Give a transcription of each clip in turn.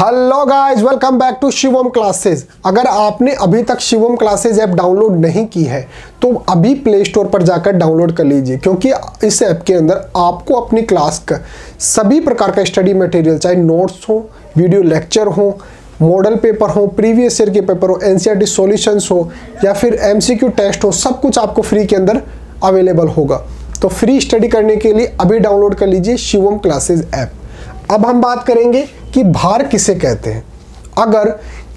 Hello guys, welcome back to Shivam classes. अगर आपने अभी तक शिवम क्लासेस ऐप डाउनलोड नहीं की है तो अभी प्ले स्टोर पर जाकर डाउनलोड कर लीजिए, क्योंकि इस ऐप के अंदर आपको अपनी क्लास का सभी प्रकार का स्टडी मटेरियल, चाहे नोट्स हो, वीडियो लेक्चर हो, मॉडल पेपर हो, प्रीवियस ईयर के पेपर हो, एनसीईआरटी सॉल्यूशंस हो या फिर एमसीक्यू टेस्ट हो, सब कुछ आपको फ्री के अंदर अवेलेबल होगा। तो फ्री स्टडी करने के लिए अभी डाउनलोड कर लीजिए शिवम क्लासेस ऐप। अब हम बात करेंगे कि भार किसे कहते हैं। अगर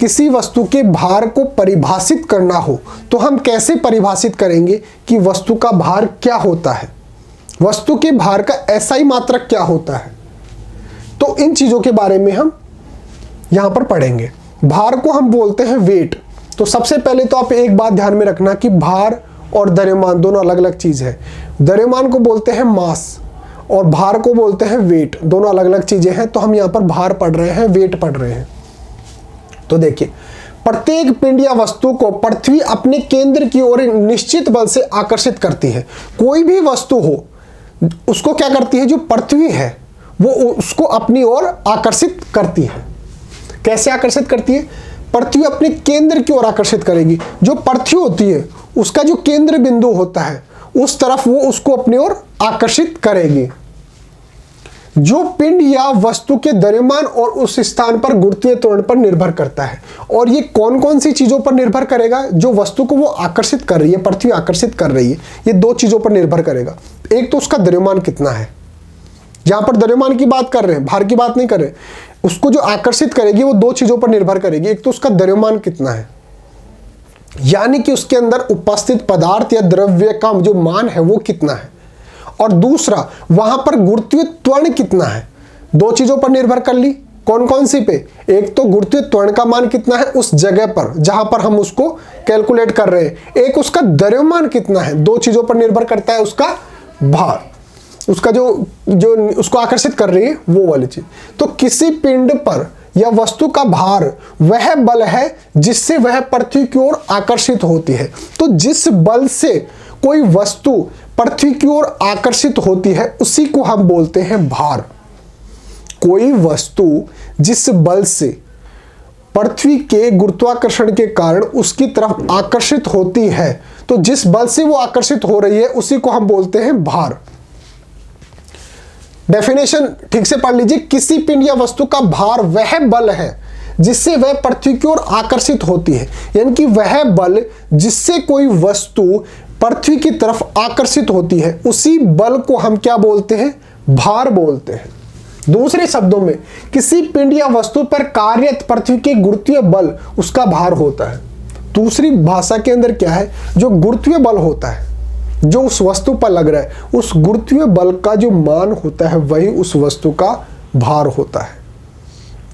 किसी वस्तु के भार को परिभाषित करना हो तो हम कैसे परिभाषित करेंगे कि वस्तु का भार क्या होता है, वस्तु के भार का एसआई मात्रक क्या होता है। तो इन चीजों के बारे में हम यहां पर पढ़ेंगे। भार को हम बोलते हैं वेट। तो सबसे पहले तो आप एक बात ध्यान में रखना कि भार और द्रव्यमान दोनों अलग अलग चीज है। द्रव्यमान को बोलते हैं मास और भार को बोलते हैं वेट, दोनों अलग अलग चीजें हैं। तो हम यहाँ पर भार पढ़ रहे हैं, वेट पढ़ रहे हैं। तो देखिए, प्रत्येक पिंड या वस्तु को पृथ्वी अपने केंद्र की ओर निश्चित बल से आकर्षित करती है। कोई भी वस्तु हो उसको क्या करती है, जो पृथ्वी है वो उसको अपनी ओर आकर्षित करती है। कैसे आकर्षित करती है? पृथ्वी अपने केंद्र की ओर आकर्षित करेगी। जो पृथ्वी होती है उसका जो केंद्र बिंदु होता है उस तरफ वो उसको अपनी ओर आकर्षित करेगी। जो पिंड या वस्तु के द्रव्यमान और उस स्थान पर गुरुत्वीय त्वरण पर निर्भर करता है। और ये कौन कौन सी चीजों पर निर्भर करेगा? जो वस्तु को वो आकर्षित कर रही है, पृथ्वी आकर्षित कर रही है, ये दो चीजों पर निर्भर करेगा। एक तो उसका द्रव्यमान कितना है, यहां पर द्रव्यमान की बात कर रहे हैं, भार की बात नहीं कर रहे। उसको जो आकर्षित करेगी वो दो चीजों पर निर्भर करेगी। एक तो उसका द्रव्यमान कितना है, यानी कि उसके अंदर उपस्थित पदार्थ या द्रव्य का जो मान है वो कितना है, और दूसरा वहां पर गुरुत्वीय त्वरण कितना है। दो चीजों पर निर्भर कर ली। कौन कौन सी पे? एक तो गुरुत्वीय त्वरण का मान कितना है उस जगह पर जहां पर हम उसको कैलकुलेट कर रहे हैं। एक उसका द्रव्यमान कितना है, दो चीजों पर निर्भर करता है उसका भार, उसका जो उसको आकर्षित कर रही है वो वाली चीज। तो किसी पिंड पर या वस्तु का भार वह बल है जिससे वह पृथ्वी की ओर आकर्षित होती है। तो जिस बल से कोई वस्तु पृथ्वी की ओर आकर्षित होती है उसी को हम बोलते हैं भार। कोई वस्तु जिस बल से पृथ्वी के गुरुत्वाकर्षण के कारण उसकी तरफ आकर्षित होती है, तो जिस बल से वो आकर्षित हो रही है उसी को हम बोलते हैं भार। डेफिनेशन ठीक से पढ़ लीजिए। किसी पिंड या वस्तु का भार वह बल है जिससे वह पृथ्वी की ओर आकर्षित होती है, यानी कि वह बल जिससे कोई वस्तु पृथ्वी की तरफ आकर्षित होती है उसी बल को हम क्या बोलते हैं? भार बोलते हैं। दूसरे शब्दों में, किसी पिंड या वस्तु पर कार्यरत पृथ्वी के गुरुत्वीय बल उसका भार होता है। दूसरी भाषा के अंदर क्या है, जो गुरुत्वीय बल होता है जो उस वस्तु पर लग रहा है, उस गुरुत्वीय बल का जो मान होता है वही उस वस्तु का भार होता है।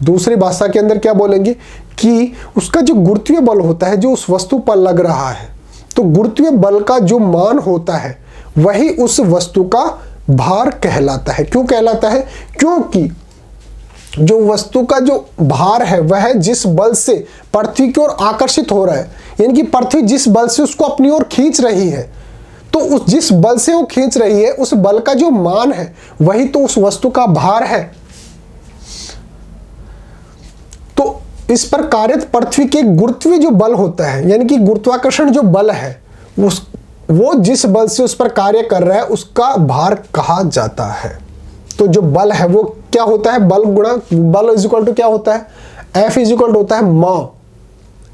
दूसरी भाषा के अंदर क्या बोलेंगे कि उसका जो गुरुत्वीय बल होता है जो उस वस्तु पर लग रहा है, तो गुरुत्वीय बल का जो मान होता है वही उस वस्तु का भार कहलाता है। क्यों कहलाता है? क्योंकि जो वस्तु का जो भार है वह जिस बल से पृथ्वी की ओर आकर्षित हो रहा है, यानी कि पृथ्वी जिस बल से उसको अपनी ओर खींच रही है, तो उस जिस बल से वो खींच रही है उस बल का जो मान है वही तो उस वस्तु का भार है। तो इस पर कार्यरत पृथ्वी के गुरुत्वीय जो बल होता है, यानी कि गुरुत्वाकर्षण जो बल है वो जिस बल से उस पर कार्य कर रहा है उसका भार कहा जाता है। तो जो बल है वो क्या होता है? बल गुणा बल इज इक्वल टू क्या होता है? F इज इक्वल टू होता है मा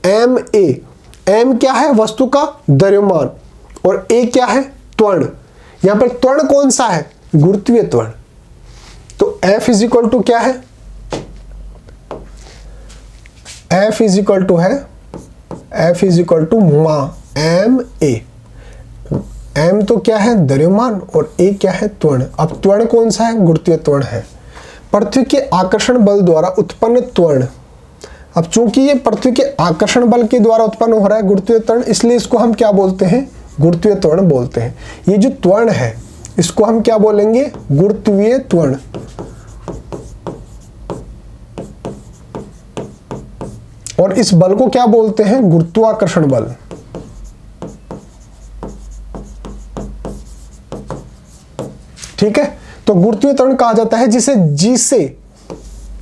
एम ए। एम क्या है? वस्तु का द्रव्यमान, और ए क्या है? त्वरण। यहां पर त्वरण कौन सा है? गुरुत्वीय त्वरण। तो F इज इक्वल टू क्या है? F इज इक्वल टू है F इज इक्वल टू मा एम ए। एम तो क्या है? द्रव्यमान, और ए क्या है? त्वरण। अब त्वरण कौन सा है? गुरुत्वीय त्वरण है। पृथ्वी के आकर्षण बल द्वारा उत्पन्न त्वरण। अब चूंकि ये पृथ्वी के आकर्षण बल के द्वारा उत्पन्न हो रहा है गुरुत्वीय त्वरण, इसलिए इसको हम क्या बोलते हैं? गुरुत्वीय त्वरण बोलते हैं। ये जो त्वरण है इसको हम क्या बोलेंगे? गुरुत्वीय त्वरण। और इस बल को क्या बोलते हैं? गुरुत्वाकर्षण बल। ठीक है, तो गुरुत्वीय त्वरण कहा जाता है जिसे जी से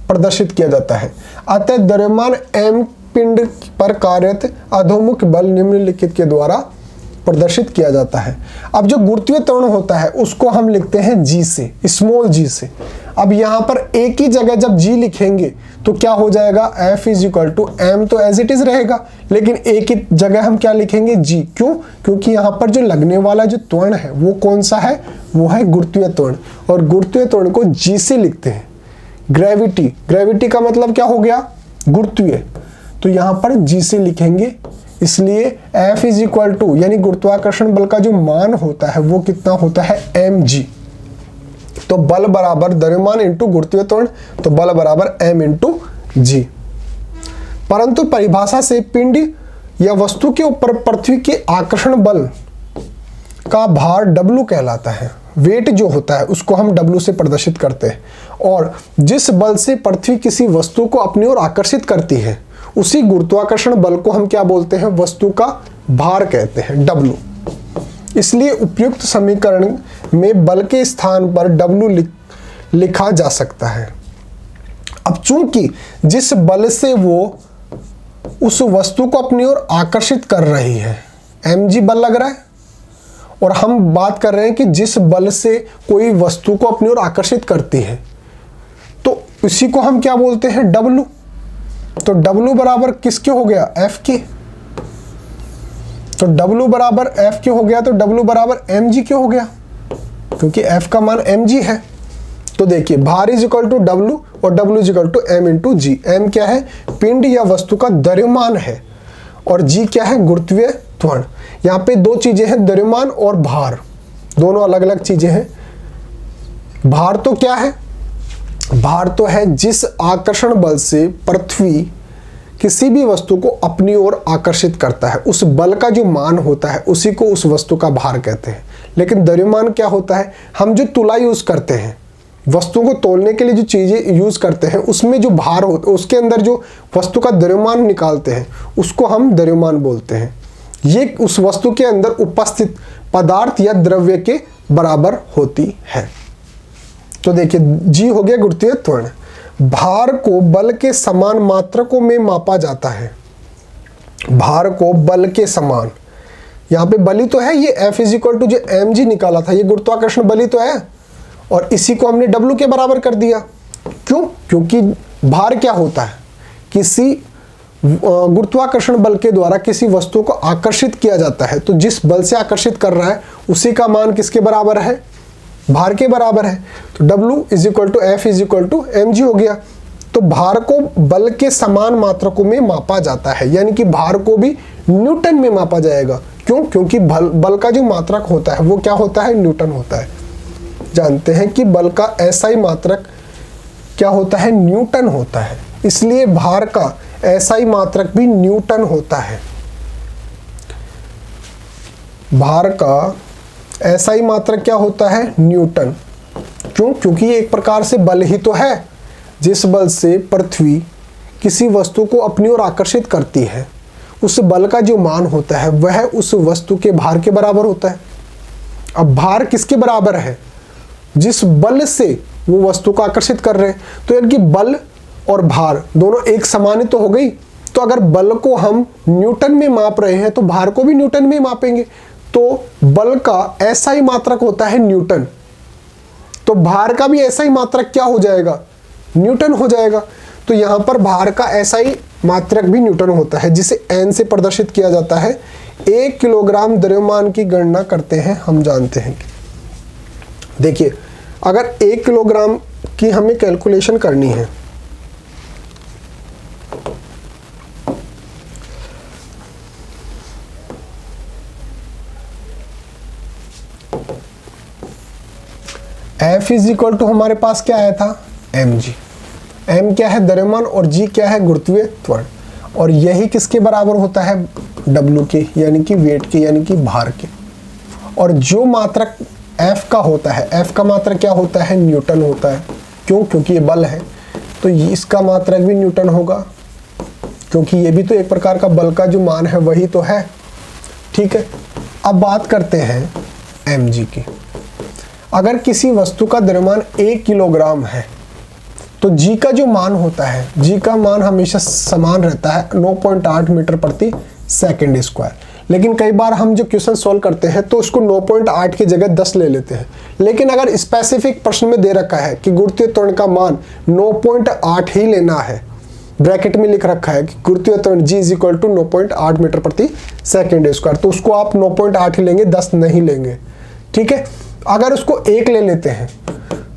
प्रदर्शित किया जाता है। अतः द्रव्यमान m पिंड पर कार्यरत अधोमुख बल निम्नलिखित के द्वारा प्रदर्शित किया जाता है। अब जो गुरुत्वीय त्वरण होता है उसको हम लिखते हैं g से, स्मॉल g से। अब यहाँ पर एक ही जगह जब g लिखेंगे तो क्या हो जाएगा, F is equal to m तो एज इट इज रहेगा, लेकिन एक ही जगह हम क्या लिखेंगे, g। क्यों? क्योंकि यहाँ पर जो लगने वाला जो त्वरण है वो कौन सा है, वो है गुरुत्वीय त्वरण, और गुरुत्वीय त्वरण को g से लिखते हैं। ग्रेविटी, ग्रेविटी का मतलब क्या हो गया, गुरुत्वीय, तो यहाँ पर g से लिखेंगे। इसलिए F इज इक्वल टू यानी गुरुत्वाकर्षण बल का जो मान होता है वो कितना होता है, mg। तो बल बराबर द्रव्यमान इंटू गुरुत्वीय त्वरण, तो बल बराबर m इंटू g। परंतु परिभाषा से पिंड या वस्तु के ऊपर पृथ्वी के आकर्षण बल का भार W कहलाता है। वेट जो होता है उसको हम W से प्रदर्शित करते हैं, और जिस बल से पृथ्वी किसी वस्तु को अपनी ओर आकर्षित करती है उसी गुरुत्वाकर्षण बल को हम क्या बोलते हैं, वस्तु का भार कहते हैं, W। इसलिए उपयुक्त समीकरण में बल के स्थान पर W लिखा जा सकता है। अब चूंकि जिस बल से वो उस वस्तु को अपनी ओर आकर्षित कर रही है, mg बल लग रहा है, और हम बात कर रहे हैं कि जिस बल से कोई वस्तु को अपनी ओर आकर्षित करती है, तो इसी को हम क्या बोलते हैं, W। तो W बराबर किसके हो गया, F के। तो W बराबर F के हो गया, तो W बराबर mg के हो गया, क्योंकि F का मान mg है। तो देखिए भार इज इक्वल टू W और W is equal to m into G. m क्या है, पिंड या वस्तु का द्रव्यमान है, और g क्या है, गुरुत्वीय त्वरण। यहाँ पे दो चीजें हैं, द्रव्यमान और भार, दोनों अलग अलग चीजें हैं। भार तो क्या है, भार तो है जिस आकर्षण बल से पृथ्वी किसी भी वस्तु को अपनी ओर आकर्षित करता है, उस बल का जो मान होता है उसी को उस वस्तु का भार कहते हैं। लेकिन द्रव्यमान क्या होता है, हम जो तुला यूज करते हैं, वस्तु को तोलने के लिए जो चीजें यूज करते हैं, उसमें जो भार होता है, उसके अंदर जो वस्तु का द्रव्यमान निकालते हैं उसको हम द्रव्यमान बोलते हैं। ये उस वस्तु के अंदर उपस्थित पदार्थ या द्रव्य के बराबर होती है। तो देखिए g हो गया गुरुत्वीय त्वरण। भार को बल के समान मात्रकों में मापा जाता है। भार को बल के समान, यहाँ पे बली तो है, ये F इज इक्वल टू जो mg निकाला था, ये गुरुत्वाकर्षण बली तो है, और इसी को हमने W के बराबर कर दिया। क्यों? क्योंकि भार क्या होता है, किसी गुरुत्वाकर्षण बल के द्वारा किसी वस्तु को आकर्षित किया जाता है, तो जिस बल से आकर्षित कर रहा है उसी का मान किसके बराबर है, भार के बराबर है। तो W is equal to F is equal to mg हो गया। तो भार को बल के समान मात्रकों में मापा जाता है, यानी कि भार को भी न्यूटन में मापा जाएगा। क्यों? क्योंकि बल का जो मात्रक होता है वो क्या होता है, न्यूटन होता है। जानते हैं कि बल का SI मात्रक क्या होता है, न्यूटन होता है, इसलिए भार का SI मात्रक भी न्यूटन होता है। भार का SI मात्रक क्या होता है, न्यूटन। क्यों? क्योंकि ये एक प्रकार से बल ही तो है, जिस बल से पृथ्वी किसी वस्तु को अपनी ओर आकर्षित करती है, उस बल का जो मान होता है वह उस वस्तु के भार के बराबर होता है। अब भार किसके बराबर है, जिस बल से वो वस्तु को आकर्षित कर रहे हैं। तो यानी कि बल और भार दोनों एक समान तो हो गई। तो अगर बल को हम न्यूटन में माप रहे हैं तो भार को भी न्यूटन में मापेंगे। तो बल का SI मात्रक होता है न्यूटन, तो भार का भी SI मात्रक क्या हो जाएगा, न्यूटन हो जाएगा। तो यहाँ पर भार का SI मात्रक भी न्यूटन होता है, जिसे N से प्रदर्शित किया जाता है। 1 किलोग्राम द्रव्यमान की गणना करते हैं हम जानते हैं। देखिए अगर 1 किलोग्राम की हमें कैलकुलेशन करनी है, F इज इक्वल टू हमारे पास क्या आया था, mg। m क्या है, द्रव्यमान, और g क्या है, गुरुत्वीय त्वरण, और यही किसके बराबर होता है, W के, यानी कि वेट के, यानी कि भार के। और जो मात्रक F का होता है, F का मात्रक क्या होता है, न्यूटन होता है। क्यों? क्योंकि ये बल है, तो इसका मात्रक भी न्यूटन होगा, क्योंकि ये भी तो एक प्रकार का बल का जो मान है वही तो है। ठीक है, अब बात करते हैं mg की। अगर किसी वस्तु का द्रव्यमान 1 किलोग्राम है तो जी का जो मान होता है, जी का मान हमेशा समान रहता है 9.8 मीटर प्रति सेकंड स्क्वायर। लेकिन कई बार हम जो क्वेश्चन सॉल्व करते हैं तो उसको 9.8 की जगह 10 ले लेते हैं। लेकिन अगर स्पेसिफिक प्रश्न में दे रखा है कि गुरुत्वीय त्वरण का मान 9.8 ही लेना है, ब्रैकेट में लिख रखा है कि गुरुत्वीय त्वरण G is equal to 9.8 metre प्रति सेकंड स्क्वायर, तो उसको आप 9.8 ही लेंगे, 10 नहीं लेंगे। ठीक है, अगर उसको 1 ले लेते हैं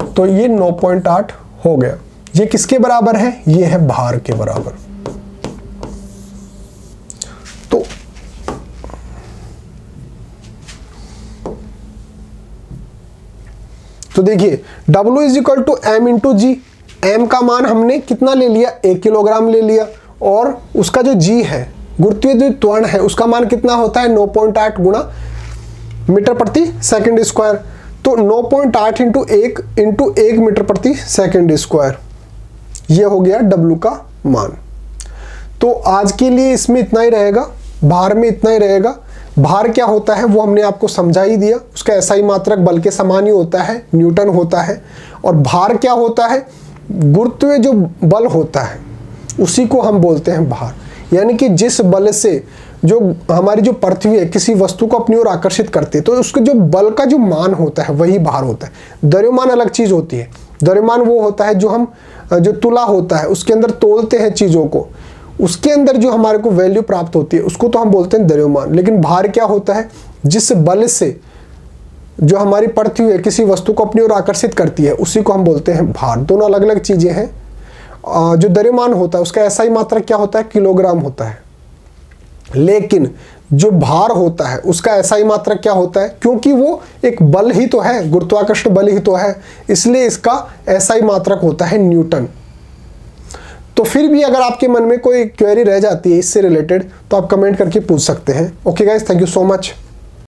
तो ये 9.8 हो गया। ये किसके बराबर है? ये है भार के बराबर। तो देखिए W is equal to M into G. M का मान हमने कितना ले लिया? 1 किलोग्राम ले लिया, और उसका जो जी है, गुरुत्वीय जो त्वरण है, उसका मान कितना होता है? 9.8 गुणा मीटर प्रति सेकंड स्क्वायर। तो 9.8 इंटू 1 मीटर प्रति सेकंड स्क्वायर, ये हो गया W का मान। तो आज के लिए इसमें इतना ही रहेगा, भार में इतना ही रहेगा। भार क्या होता है वो हमने आपको समझा ही दिया, उसका SI मात्रक बल के समान ही होता है, न्यूटन होता है। और भार क्या होता है? गुरुत्वीय जो बल होता है उसी को हम बोलते हैं भार। यानी कि जिस बल से जो हमारी जो पृथ्वी है किसी वस्तु को अपनी ओर आकर्षित करती है, तो उसके जो बल का जो मान होता है वही भार होता है। द्रव्यमान अलग चीज होती है। द्रव्यमान वो होता है जो हम जो तुला होता है उसके अंदर तोलते हैं चीजों को, उसके अंदर जो हमारे को वैल्यू प्राप्त होती है उसको तो हम बोलते हैं द्रव्यमान। लेकिन भार क्या होता है? जिस बल से जो हमारी पृथ्वी है किसी वस्तु को अपनी ओर आकर्षित करती है उसी को हम बोलते हैं भार। दोनों अलग अलग चीजें हैं। जो द्रव्यमान होता है उसका SI मात्रक क्या होता है? किलोग्राम होता है। लेकिन जो भार होता है उसका SI मात्रक क्या होता है? क्योंकि वो एक बल ही तो है, गुरुत्वाकर्षण बल ही तो है, इसलिए इसका SI मात्रक होता है न्यूटन। तो फिर भी अगर आपके मन में कोई क्वेरी रह जाती है इससे रिलेटेड तो आप कमेंट करके पूछ सकते हैं। Okay guys, thank you so much.